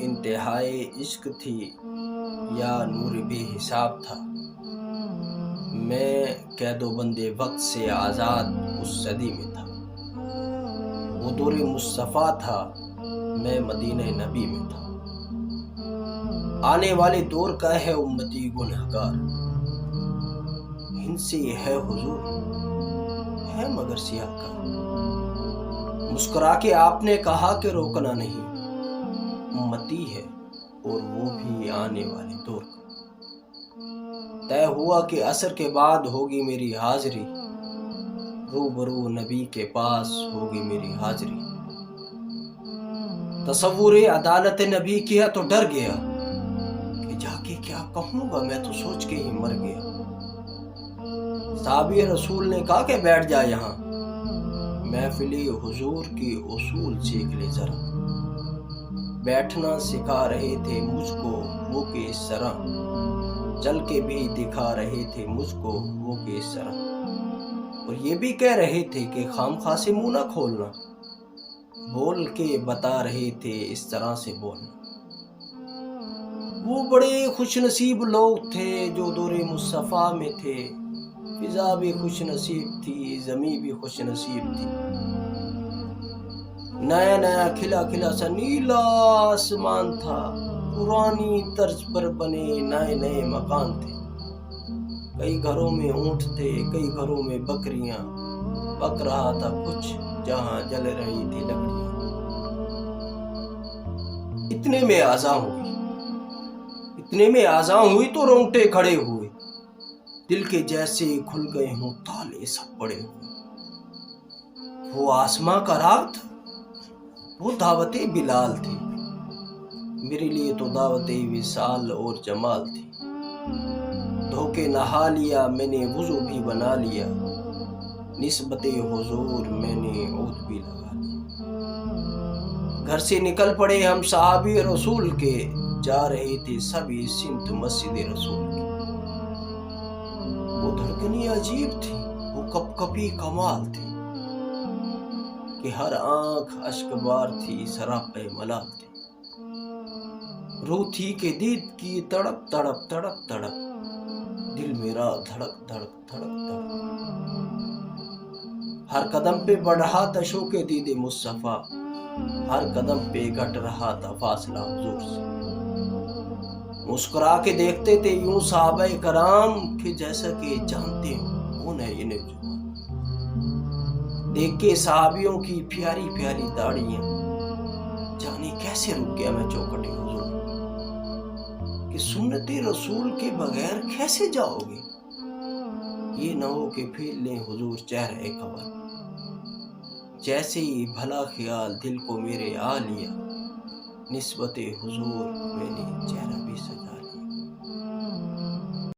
انتہائی عشق تھی یا نور بے حساب تھا، میں قید و بند وقت سے آزاد اس صدی میں تھا۔ وہ دور مصطفیٰ تھا، میں مدینہ نبی میں تھا۔ آنے والے دور کا ہے امتی گنہگار، ہند سے ہے حضور ہے مگر سیاہ کا۔ مسکرا کے آپ نے کہا کہ روکنا نہیں، امتی ہے اور وہ بھی آنے والے دور کا۔ طے ہوا کہ عصر کے بعد ہوگی میری حاضری، روبرو نبی کے پاس ہوگی میری حاضری۔ تصور عدالت نبی کیا تو ڈر گیا، کہ جا کے کیا کہوں گا میں تو سوچ کے ہی مر گیا۔ صحابی رسول نے کہا کہ بیٹھ جا یہاں، محفل حضور کی اصول سیکھ لے ذرا۔ بیٹھنا سکھا رہے تھے مجھ کو وہ کہ اس طرح، چل کے بھی دکھا رہے تھے مجھ کو وہ کہ اس طرح، اور یہ بھی کہہ رہے تھے کہ خامخواہ سے منہ نہ کھولنا، بول کے بتا رہے تھے اس طرح سے بولنا۔ وہ بڑے خوش نصیب لوگ تھے جو دور مصطفیٰ میں تھے، فضا بھی خوش نصیب تھی، زمین بھی خوش نصیب تھی۔ نیا نیا کھلا کھلا سا نیلا آسمان تھا، پرانی طرز پر بنے نئے نئے مکان تھے۔ کئی گھروں میں اونٹ تھے، کئی گھروں میں بکریاں، پک رہا تھا کچھ جہاں جل رہی تھی لکڑیاں۔ اتنے میں آذاں ہوئی تو رونگٹے کھڑے ہوئے، دل کے جیسے کھل گئے ہوں تالے سب پڑے ہوئے۔ وہ آسماں کا راگ تھا، وہ دعوت بلال تھی، میرے لیے تو دعوت وصال اور جمال تھی۔ دھو کے نہا لیا میں نے، وضو بھی بنا لیا، نسبت حضور میں نے عود بھی لگا لیا۔ گھر سے نکل پڑے ہم صحابی رسول کے، جا رہے تھے سبھی سمت مسجد رسول کے۔ وہ دھڑکنی عجیب تھی، وہ کپ کپی کمال تھی، کہ ہر آنکھ اشک بار تھی، سراپے ملال تھی۔ روح تھی کہ دید کی تڑپ تڑپ تڑپ تڑپ، دل میرا دھڑک دھڑک دھڑک دھڑک۔ ہر قدم پہ بڑھ رہا تھا شوق دید مصطفیٰ، ہر قدم پہ گھٹ رہا تھا فاصلہ حضور سے۔ مسکرا کے دیکھتے تھے یوں صحابہ کرام، کہ جیسا کہ جانتے ہو کون ہے یہ نوجوان۔ دیکھ کے صحابیوں کی پیاری پیاری داڑیاں، جانے کیسے رک گیا میں چوکھٹ حضور، کہ سنت رسول کے بغیر کیسے جاؤ گے، یہ نہ ہو کہ پھیر لیں حضور چہرہ قمر۔ جیسے ہی بھلا خیال دل کو میرے آ لیا، نسبت حضور میں نے چہرہ بھی سجا لیا۔